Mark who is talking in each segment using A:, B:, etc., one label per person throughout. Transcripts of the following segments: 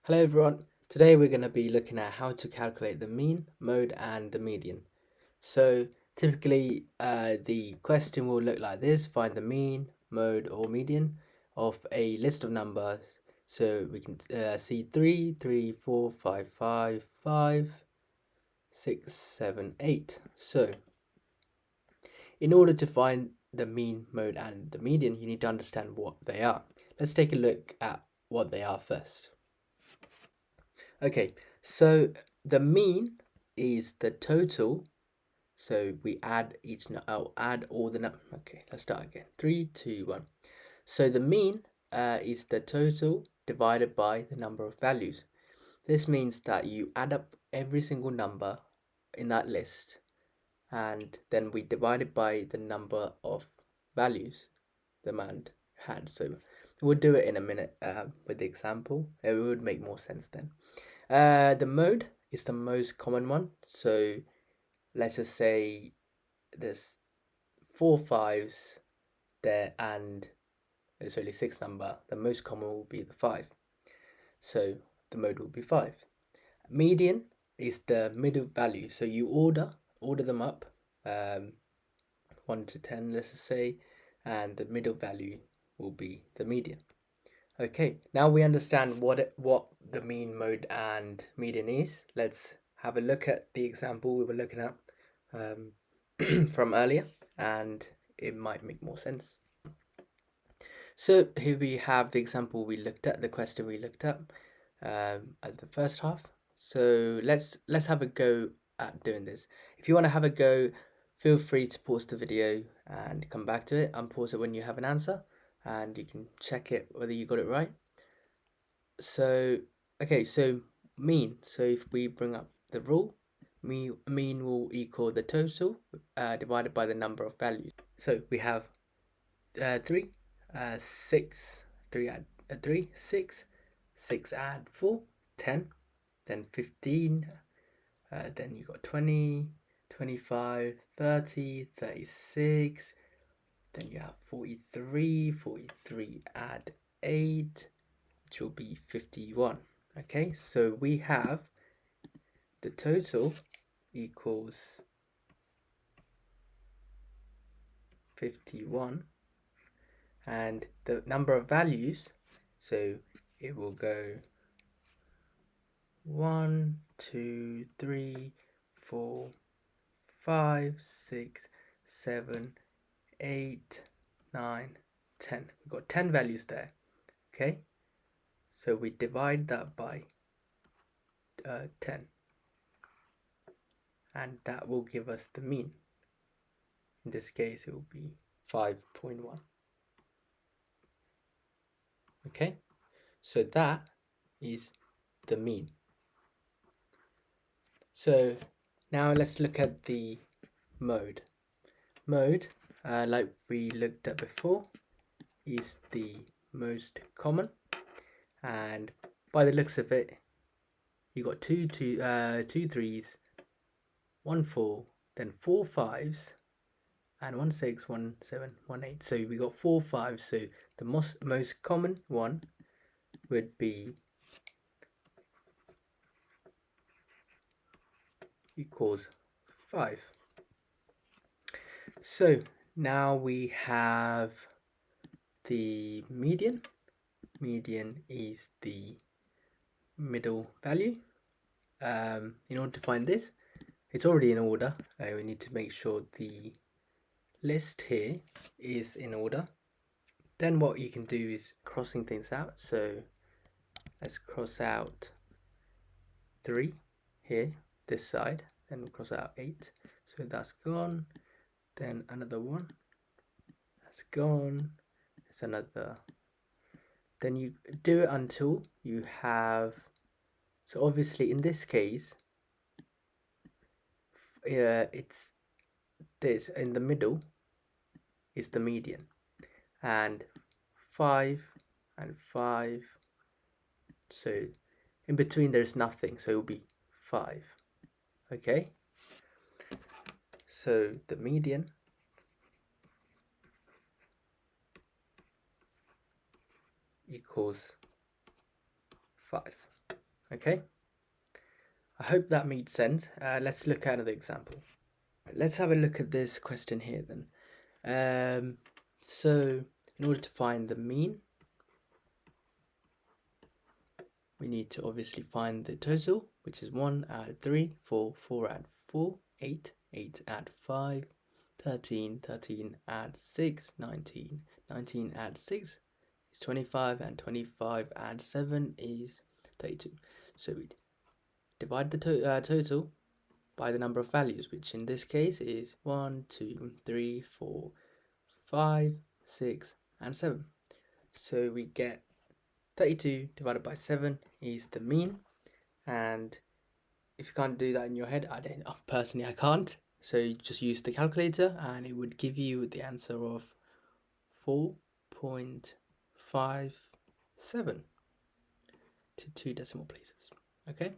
A: Hello everyone, today we're going to be looking at how to calculate the mean, mode and the median. So typically the question will look like this: find the mean, mode or median of a list of numbers. So we can see 3, 3, 4, 5, 5, 5, 6, 7, 8. So in order to find the mean, mode and the median, you need to understand what they are. Let's take a look at what they are first. Okay, so the mean is the total. So we add I'll add all the okay, let's start again. 3, 2, 1. So the mean is the total divided by the number of values. This means that you add up every single number in that list, and then we divide it by the number of values the man had. So we'll do it in a minute with the example. It would make more sense then. The mode is the most common one. So let's just say there's 4 5s there and there's only 6 number. The most common will be the 5. So the mode will be 5. Median is the middle value. So you order them up, 1 to 10, let's just say, and the middle value will be the median. Okay, now we understand what the mean, mode and median is. Let's have a look at the example we were looking at from earlier, and it might make more sense. So here we have the example we looked at, the question we looked at the first half. So let's have a go at doing this. If you want to have a go, feel free to pause the video and come back to it. Unpause it when you have an answer, and you can check it whether you got it right. So okay, so mean. So if we bring up the rule, mean will equal the total divided by the number of values. So we have 3, 6, 3 add 3, 6, 6 add 4, 10, then 15, then you got 20, 25, 30, 36, then you have 43, 43 add 8, which will be 51. Okay, so we have the total equals 51, and the number of values, so it will go 1, 2, 3, 4, 5, 6, 7, 8, 9, 10. We've got 10 values there. Okay, so we divide that by 10, and that will give us the mean. In this case, it will be 5.1. Okay, so that is the mean. So now let's look at the mode. Mode, like we looked at before, is the most common, and by the looks of it, you got two 3s, 1 4, then 4 5s, and 1 6, 1 7, 1 8. So we got 4 5s. So the most common one would be equals 5. So now we have the median. Median is the middle value. In order to find this, it's already in order. We need to make sure the list here is in order. Then what you can do is crossing things out. So let's cross out 3 here, this side, then we'll cross out 8. So that's gone. Then another one, that's gone. There's another. Then you do it until you have, so obviously in this case, it's this in the middle is the median, and 5 and 5, so in between there's nothing, so it will be 5. Okay, so the median equals 5. Okay, I hope that made sense. Let's look at another example. Let's have a look at this question here then. So in order to find the mean, we need to obviously find the total, which is 1 add 3, 4, 4 add 4, 8, 8 add 5, 13, 13 add 6, 19, 19 add 6 is 25, and 25 add 7 is 32. So we divide the total by the number of values, which in this case is 1, 2, 3, 4, 5, 6, and 7. So we get 32 divided by 7 is the mean. And if you can't do that in your head, personally I can't. So you just use the calculator and it would give you the answer of 4.57 to 2 decimal places. Okay.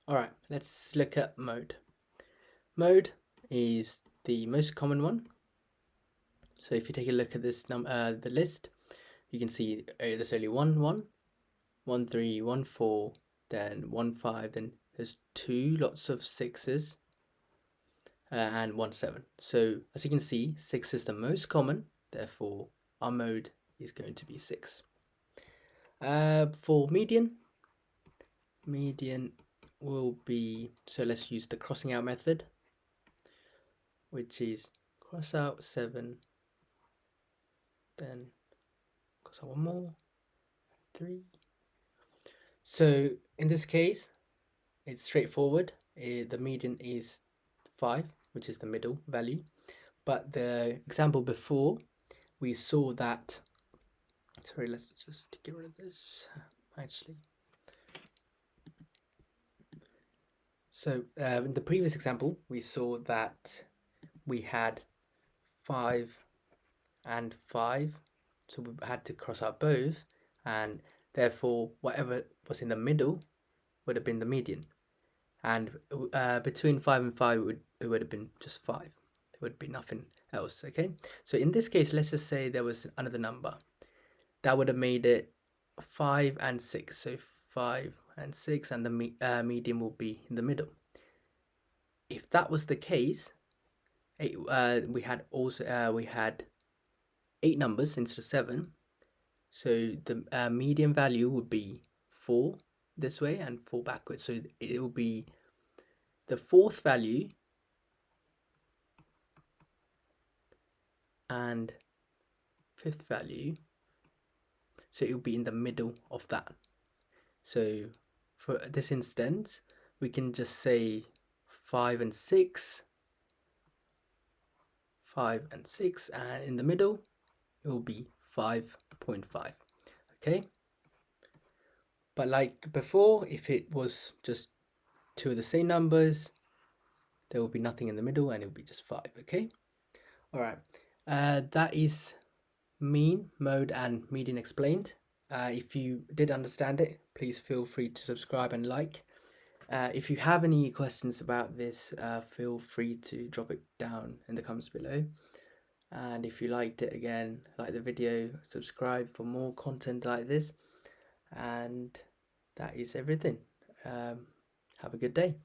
A: Alright, let's look at mode. Mode is the most common one. So if you take a look at this the list, you can see there's only 1 1, 1 3, 1 4, then 1 5, then there's 2 lots of 6s, and 1 7. So as you can see, 6 is the most common, therefore our mode is going to be 6. For median will be, so let's use the crossing out method, which is cross out 7, then cross out 1 more, 3. So in this case, it's straightforward. The median is 5, which is the middle value. But the example before, we saw that, sorry, let's just get rid of this, actually. So in the previous example, we saw that we had 5 and 5, so we had to cross out both, and therefore whatever was in the middle would have been the median. And between 5 and 5 it would have been just 5. There would be nothing else. Okay, so in this case, let's just say there was another number that would have made it 5 and 6. So 5 and 6, and the median will be in the middle. If that was the case, we had 8 numbers instead of 7. So the median value would be 4 this way and 4 backwards. So it will be the 4th value and 5th value. So it will be in the middle of that. So for this instance, we can just say 5 and 6, 5 and 6, and in the middle it will be 5.5. Okay, but like before, if it was just 2 of the same numbers, there will be nothing in the middle and it will be just 5. Okay, all right, that is mean, mode, and median explained. If you did understand it, please feel free to subscribe and like. If you have any questions about this, feel free to drop it down in the comments below. And if you liked it, again, like the video, subscribe for more content like this. And that is everything. Have a good day.